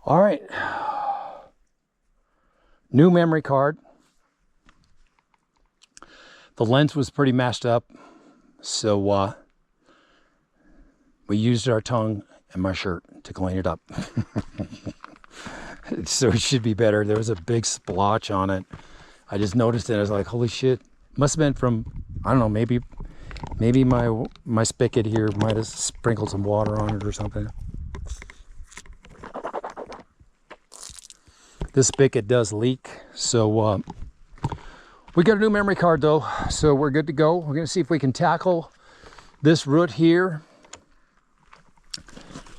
All right. New memory card. The lens was pretty messed up, so we used our tongue and my shirt to clean it up. So it should be better. There was a big splotch on it. I just noticed it. I was like, holy shit. Must have been from, I don't know, maybe my spigot here might have sprinkled some water on it or something. This spigot does leak, so we got a new memory card though, so we're good to go. We're gonna see if we can tackle this route here,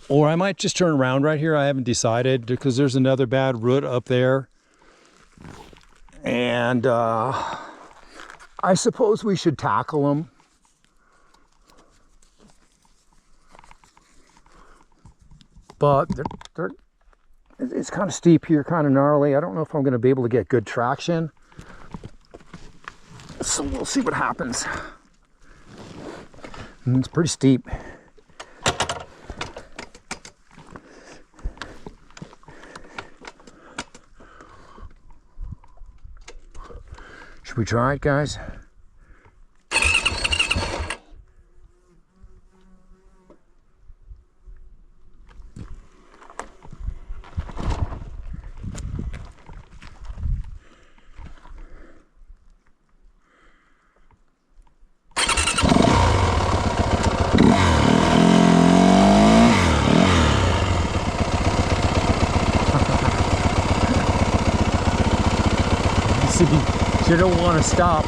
or I might just turn around right here. I haven't decided because there's another bad route up there, and I suppose we should tackle them. But it's kind of steep here, kind of gnarly. I don't know if I'm going to be able to get good traction. So we'll see what happens. And it's pretty steep. Should we try it, guys? You don't want to stop.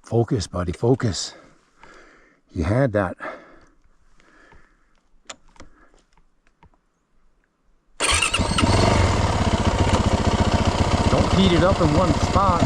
Focus, buddy, focus. You had that. Don't heat it up in one spot.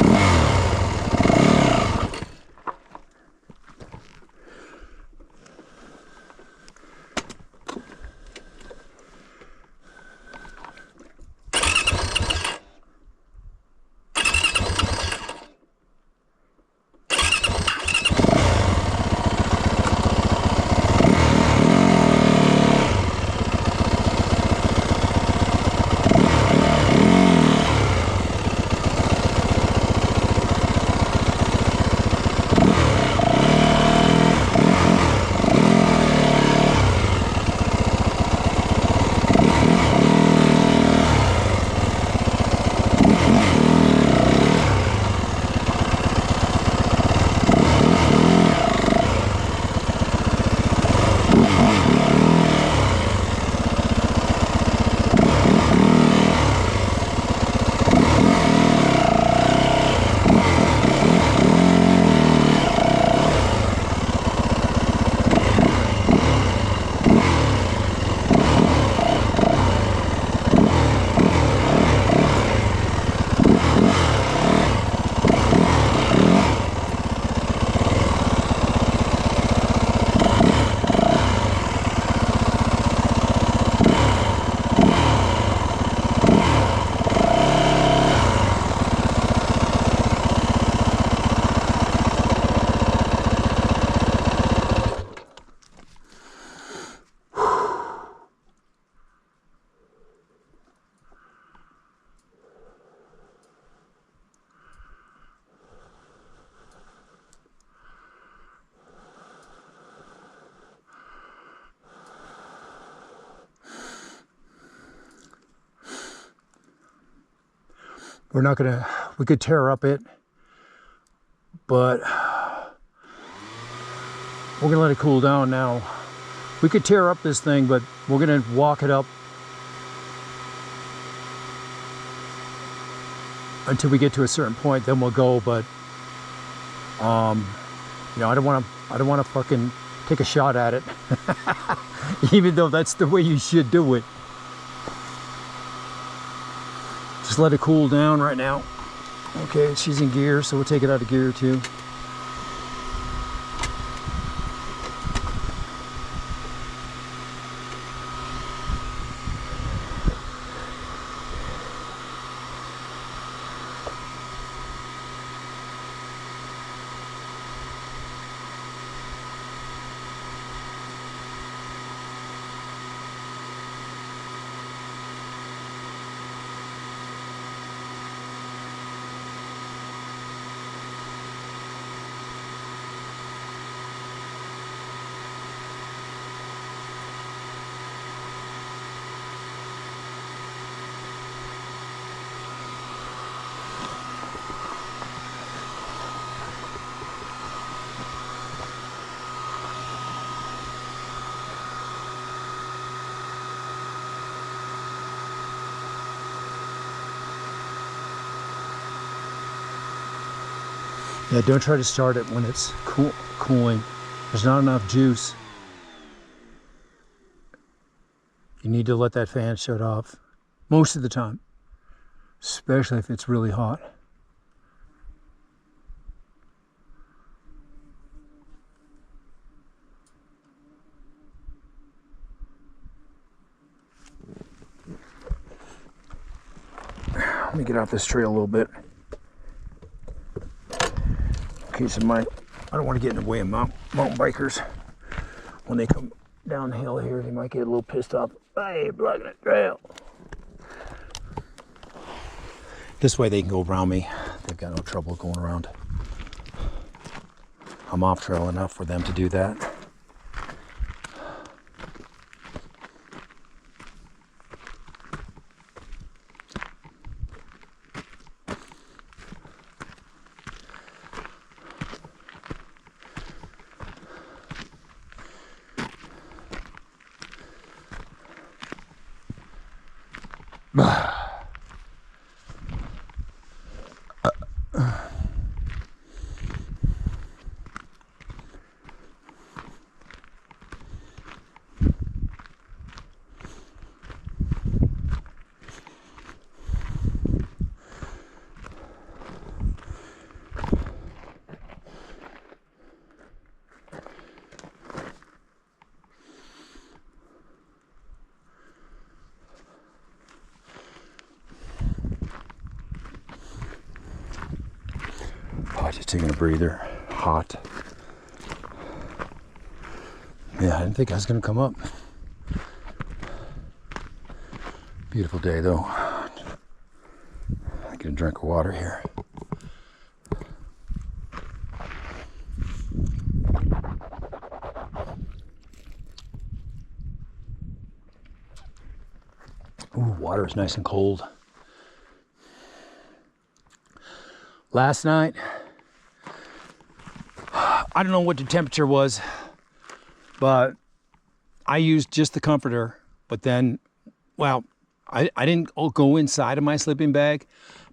We're not gonna, we could tear up it, but we're gonna let it cool down now. We could tear up this thing, but we're gonna walk it up until we get to a certain point, then we'll go. But you know, I don't want to fucking take a shot at it, even though that's the way you should do it. Just let it cool down right now. Okay, she's in gear, so we'll take it out of gear too. Yeah, don't try to start it when it's cooling. There's not enough juice. You need to let that fan shut off most of the time, especially if it's really hot. Let me get off this trail a little bit. In case I don't want to get in the way of mountain bikers. When they come downhill here, they might get a little pissed off. Hey, blocking the trail. This way they can go around me. They've got no trouble going around. I'm off trail enough for them to do that. Oh, just taking a breather. Hot. Yeah, I didn't think I was gonna come up. Beautiful day though. I get a drink of water here. Ooh, water is nice and cold. Last night, I don't know what the temperature was, but I used just the comforter. But then, well, I didn't go inside of my sleeping bag,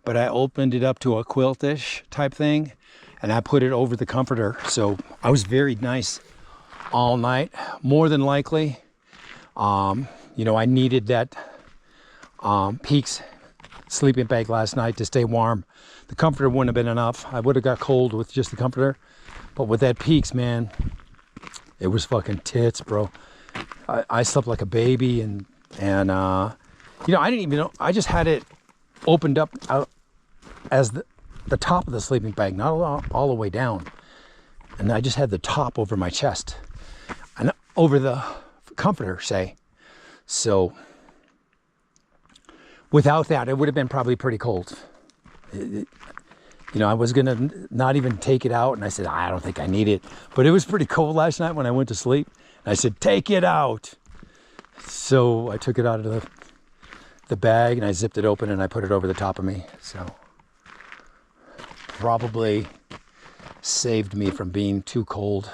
but I opened it up to a quiltish type thing, and I put it over the comforter. So I was very nice all night. More than likely, you know, I needed that Peaks sleeping bag last night to stay warm. The comforter wouldn't have been enough. I would have got cold with just the comforter. But with that Peaks, man, it was fucking tits, bro. I slept like a baby, and you know, I didn't even know. I just had it opened up out as the top of the sleeping bag, not all the way down. And I just had the top over my chest and over the comforter, say. So without that, it would have been probably pretty cold. You know, I was gonna not even take it out, and I said, I don't think I need it. But it was pretty cold last night when I went to sleep. And I said, take it out. So I took it out of the bag, and I zipped it open, and I put it over the top of me. So probably saved me from being too cold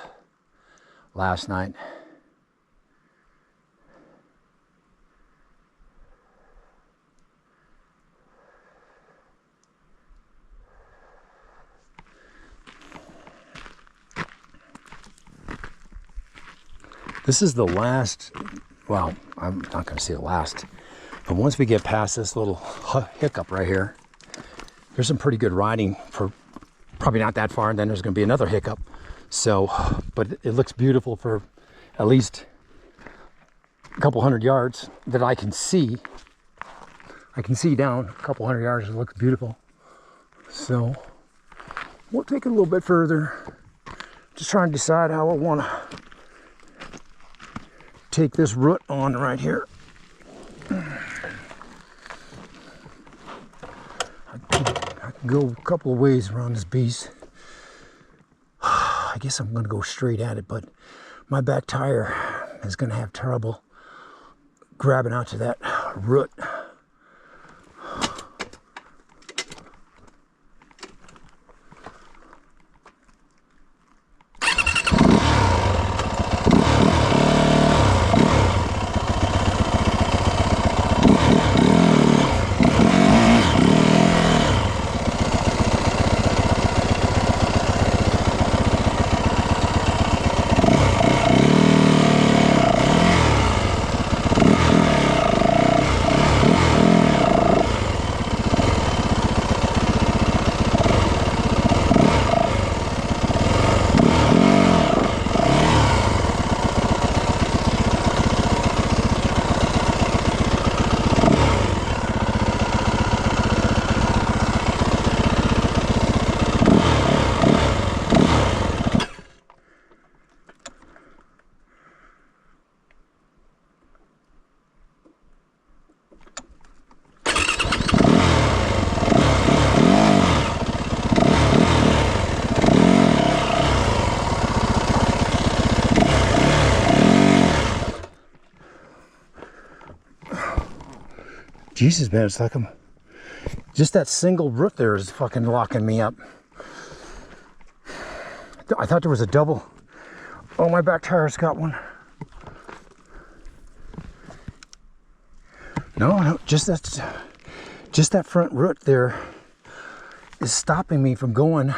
last night. This is the last, well, I'm not going to say the last, but once we get past this little hiccup right here, there's some pretty good riding for probably not that far, and then there's going to be another hiccup. So, but it looks beautiful for at least a couple hundred yards that I can see. I can see down a couple hundred yards. It looks beautiful. So we'll take it a little bit further. Just trying to decide how I want to take this root on right here. I can go a couple of ways around this beast. I guess I'm gonna go straight at it, but my back tire is gonna have trouble grabbing onto that root. Jesus, man, it's like just that single root there is fucking locking me up. I thought there was a double. Oh, my back tire's got one. No, just that front root there is stopping me from going.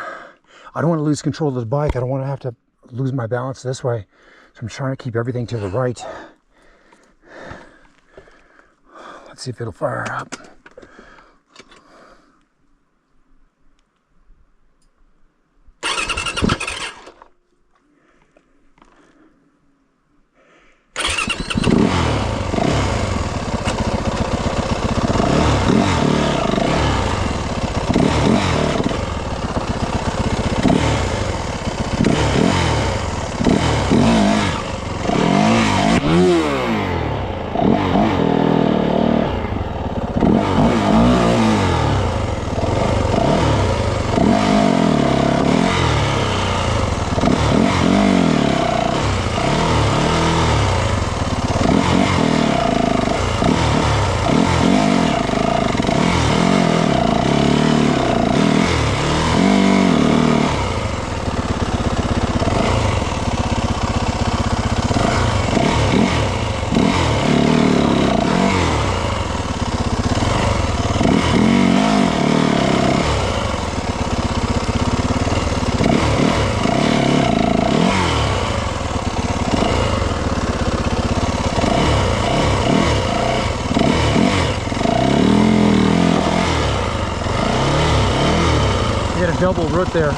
I don't want to lose control of the bike. I don't want to have to lose my balance this way. So I'm trying to keep everything to the right. Let's see if it'll fire up. Double root there.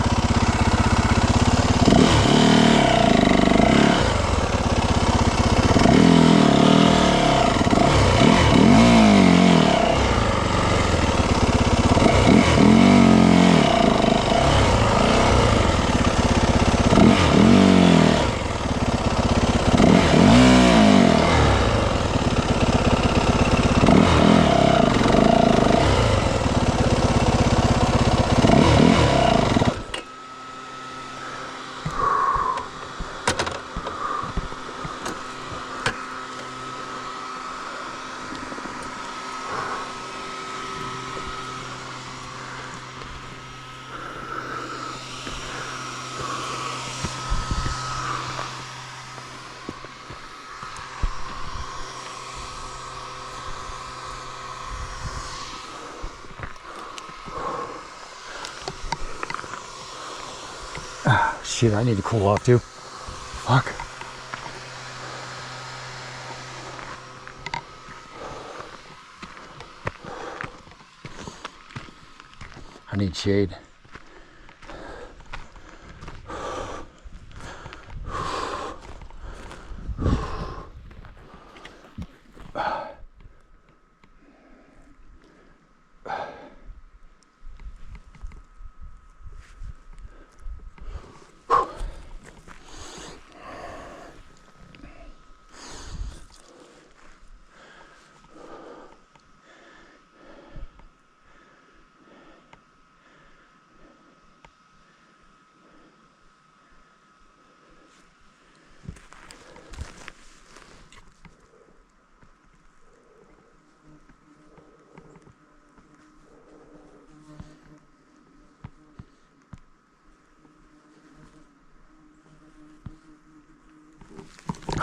Shit, I need to cool off too. Fuck. I need shade.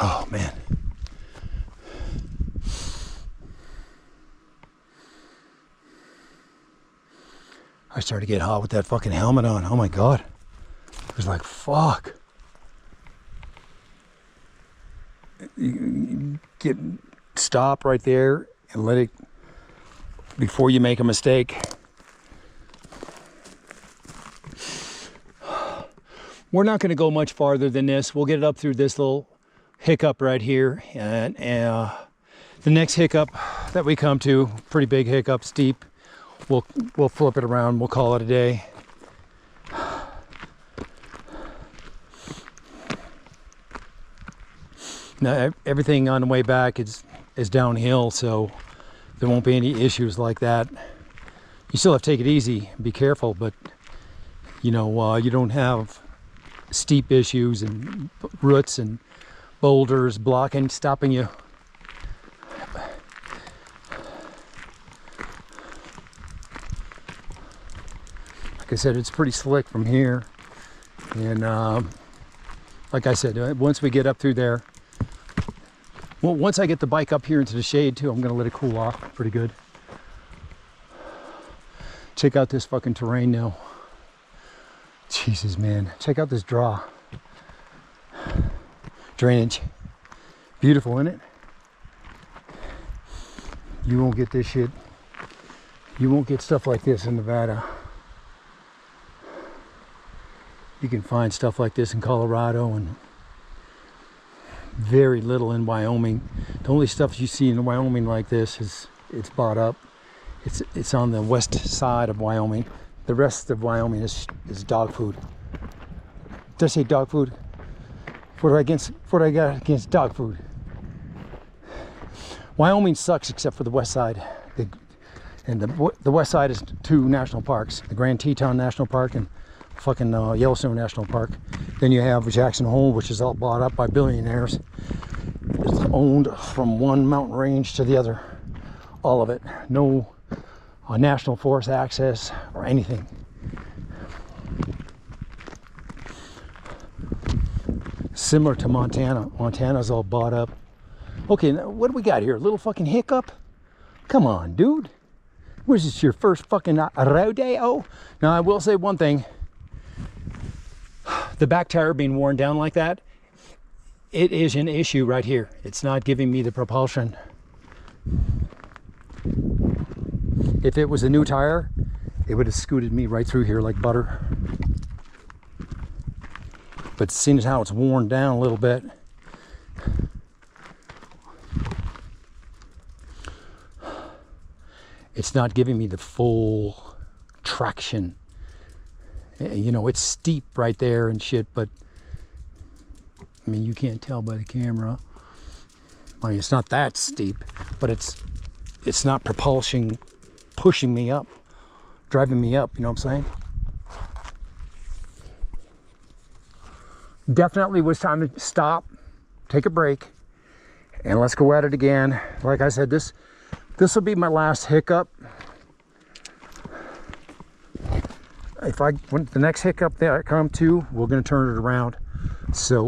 Oh man. I started to get hot with that fucking helmet on. Oh my god. It was like, fuck. You stop right there and let it, before you make a mistake. We're not going to go much farther than this. We'll get it up through this little hiccup right here, and the next hiccup that we come to, pretty big hiccup, steep, we'll flip it around, we'll call it a day. Now everything on the way back is downhill, so there won't be any issues like that. You still have to take it easy, be careful, but you know, you don't have steep issues and roots and boulders blocking, stopping you. I said, it's pretty slick from here. And like I said, once we get up through there, well, once I get the bike up here into the shade too, I'm gonna let it cool off pretty good. Check out this fucking terrain now. Jesus, man. Check out this drainage. Beautiful, isn't it? You won't get this shit. You won't get stuff like this in Nevada. You can find stuff like this in Colorado and very little in Wyoming. The only stuff you see in Wyoming like this is it's bought up. It's on the west side of Wyoming. The rest of Wyoming is dog food. Did I say dog food? What do I got against dog food? Wyoming sucks except for the west side. And the west side is 2 national parks: the Grand Teton National Park and fucking Yellowstone National Park. Then you have Jackson Hole, which is all bought up by billionaires. It's owned from one mountain range to the other. All of it. No national forest access or anything. Similar to Montana. Montana's all bought up. Okay, now what do we got here? A little fucking hiccup? Come on, dude. Was this your first fucking rodeo? Now, I will say one thing. The back tire being worn down like that, it is an issue right here. It's not giving me the propulsion. If it was a new tire, it would have scooted me right through here like butter. But seeing as how it's worn down a little bit, it's not giving me the full traction. You know, it's steep right there and shit, but I mean, you can't tell by the camera. I mean, it's not that steep, but it's not pushing me up, driving me up, you know what I'm saying? Definitely was time to stop, take a break, and let's go at it again. Like I said, this will be my last hiccup. When the next hiccup that I come to, we're gonna turn it around. So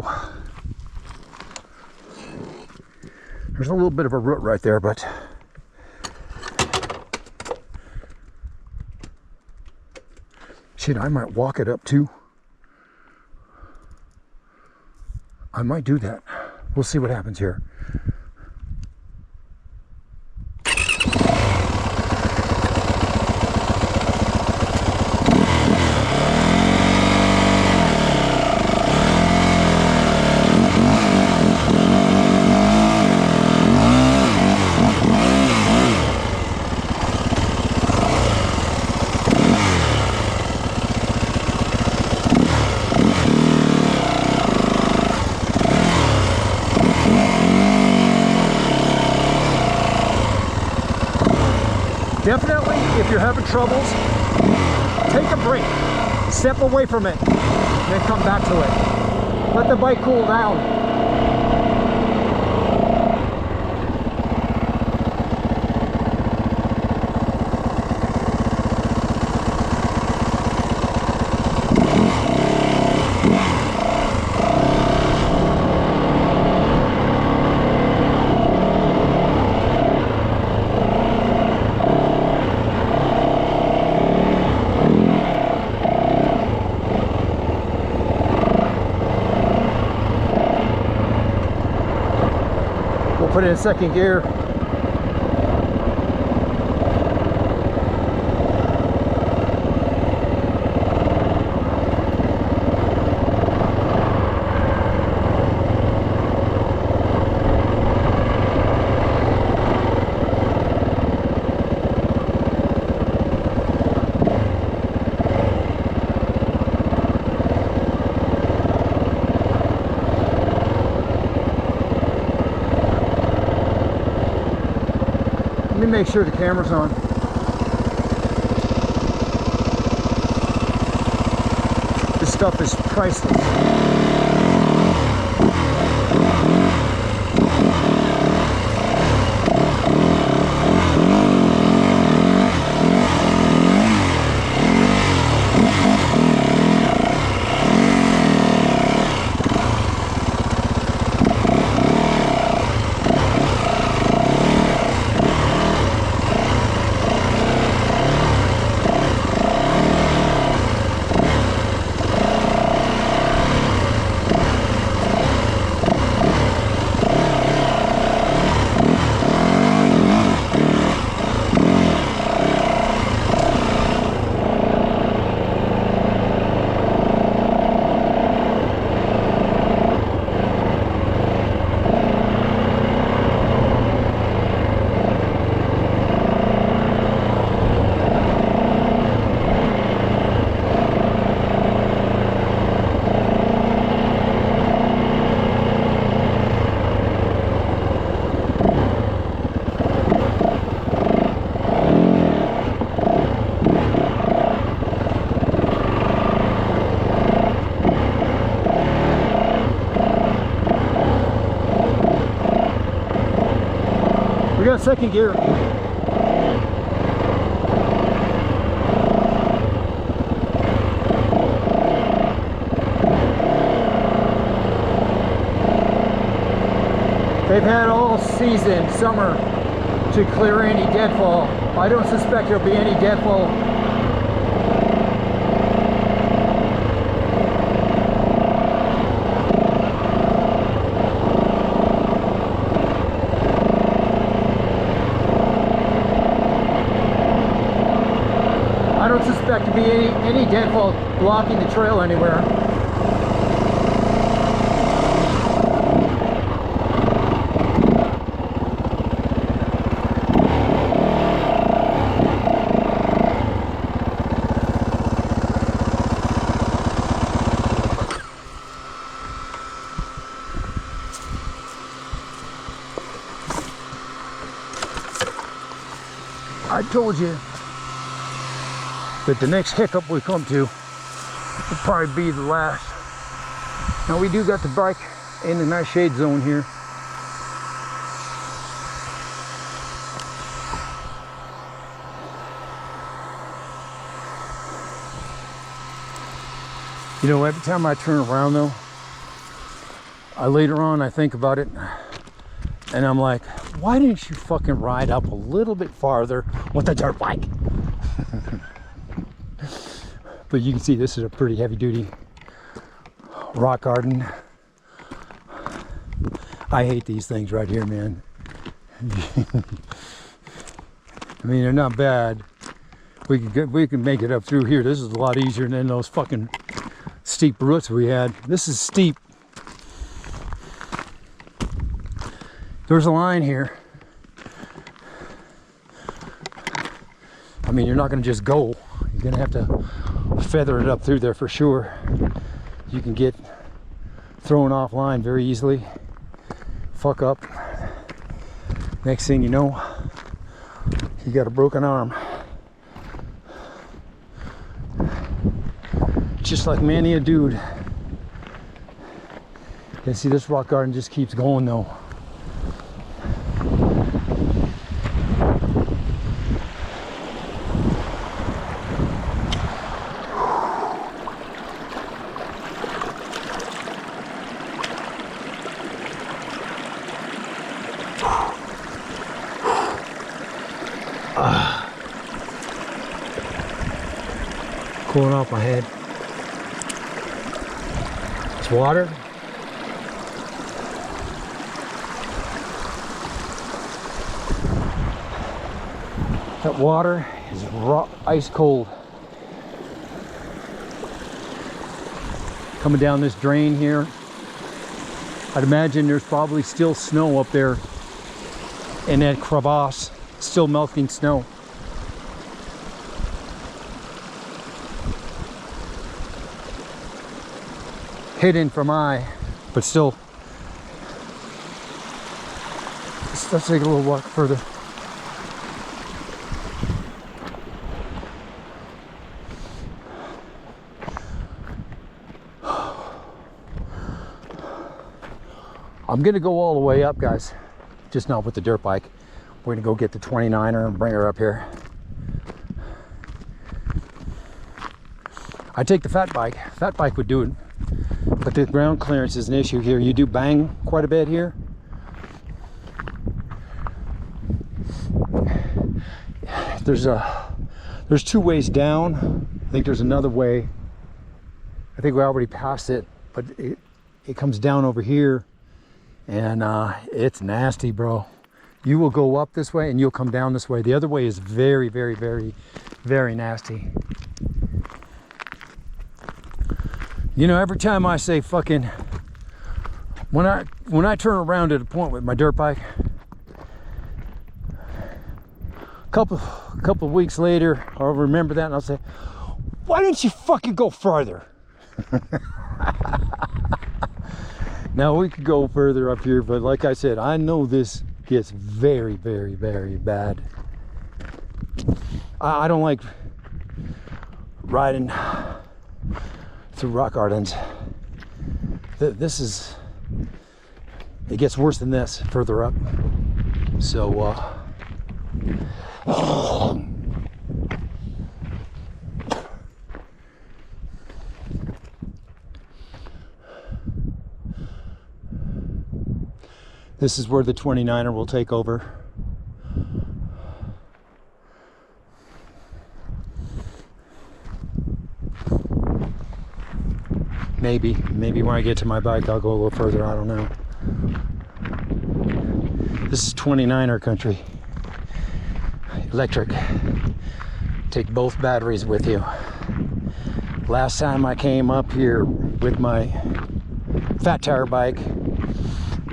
there's a little bit of a root right there, but shit, I might walk it up too. I might do that. We'll see what happens here. Definitely, if you're having troubles, take a break, step away from it, then come back to it. Let the bike cool down. Put it in second gear. Let me make sure the camera's on. This stuff is priceless. second gear. They've had all season, summer, to clear any deadfall. I don't suspect there'll be any deadfall. I don't suspect to be any deadfall blocking the trail anywhere. I told you that the next hiccup we come to will probably be the last. Now we do got the bike in a nice shade zone here. You know, every time I turn around though, later on I think about it and I'm like, why didn't you fucking ride up a little bit farther with the dirt bike? But you can see this is a pretty heavy duty rock garden. I hate these things right here, man. I mean, they're not bad. We can make it up through here. This is a lot easier than those fucking steep roots we had. This is steep. There's a line here. I mean, you're not going to just go. You're going to have to feather it up through there for sure. You can get thrown offline very easily. Fuck up. Next thing you know, you got a broken arm. Just like many a dude. You see, this rock garden just keeps going though. Cooling off my head. It's water. That water is raw, ice cold. Coming down this drain here. I'd imagine there's probably still snow up there in that crevasse. Still melting snow. Hidden from eye, but still. Let's take a little walk further. I'm gonna go all the way up, guys, just not with the dirt bike. We're gonna go get the 29er and bring her up here. I take the fat bike. Fat bike would do it, but the ground clearance is an issue here. You do bang quite a bit here. There's two ways down. I think there's another way. I think we already passed it, but it comes down over here, and it's nasty, bro. You will go up this way and you'll come down this way. The other way is very, very, very, very nasty. You know, every time I say fucking, when I turn around at a point with my dirt bike, a couple of weeks later, I'll remember that and I'll say, why didn't you fucking go farther? Now we could go further up here, but like I said, I know this gets very, very, very bad. I don't like riding through rock gardens. It gets worse than this further up. So This is where the 29er will take over. Maybe when I get to my bike, I'll go a little further. I don't know. This is 29er country. Electric. Take both batteries with you. Last time I came up here with my fat tire bike,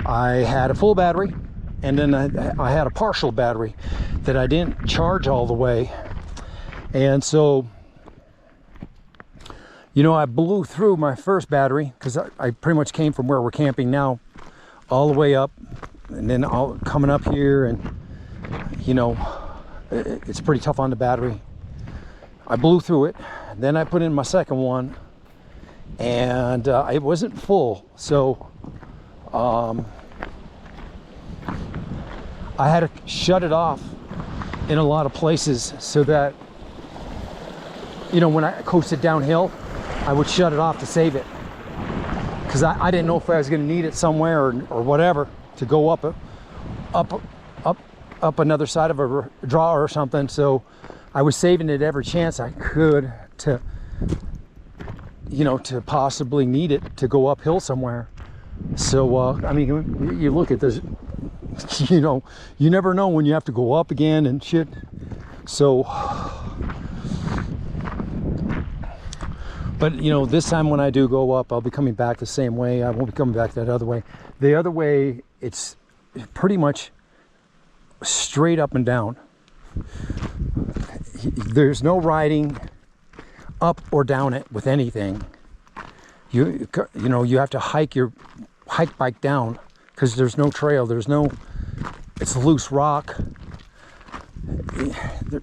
I had a full battery, and then I had a partial battery that I didn't charge all the way. And so, you know, I blew through my first battery because I pretty much came from where we're camping now all the way up, and then all coming up here, and you know, it's pretty tough on the battery. I blew through it. Then I put in my second one, and it wasn't full, so I had to shut it off in a lot of places so that, you know, when I coasted downhill, I would shut it off to save it, because I didn't know if I was going to need it somewhere or whatever to go up another side of a draw or something. So I was saving it every chance I could to, you know, to possibly need it to go uphill somewhere. So I mean, you look at this, you know, you never know when you have to go up again and shit. So, but you know, this time when I do go up, I'll be coming back the same way. I won't be coming back that other way. The other way, it's pretty much straight up and down. There's no riding up or down it with anything. You know, you have to hike bike down, because there's no trail. It's loose rock.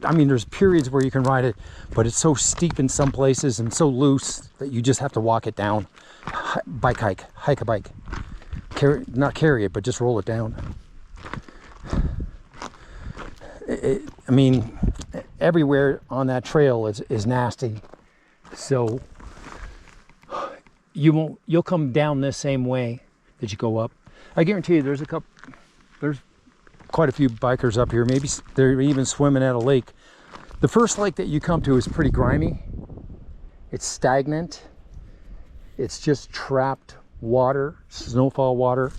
I mean, there's periods where you can ride it, but it's so steep in some places and so loose that you just have to walk it down. Hike a bike. Not carry it, but just roll it down. I mean, everywhere on that trail is nasty. So you'll come down this same way that you go up. I guarantee you there's quite a few bikers up here. Maybe they're even swimming at a lake. The first lake that you come to is pretty grimy. It's stagnant. It's just trapped water, snowfall water,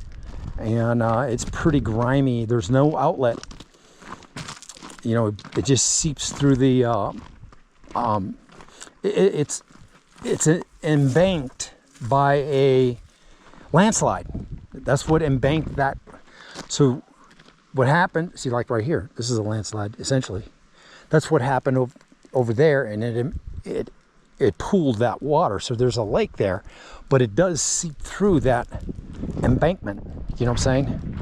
and it's pretty grimy. There's no outlet. You know, it just seeps through the it's embanked by a landslide. That's what embanked that. So what happened, see, like right here, this is a landslide essentially. That's what happened over there, and it pooled that water. So there's a lake there, but it does seep through that embankment. You know what I'm saying?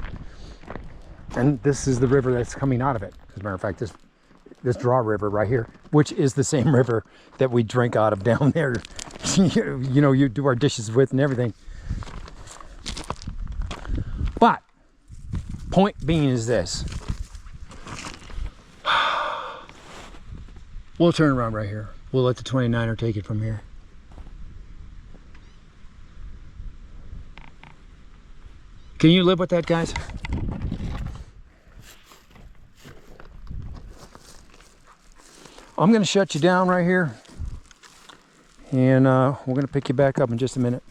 And this is the river that's coming out of it. As a matter of fact, this draw river right here, which is the same river that we drink out of down there. You know, you do our dishes with and everything. But point being is this. We'll turn around right here. We'll let the 29er take it from here. Can you live with that, guys? I'm going to shut you down right here, and we're going to pick you back up in just a minute.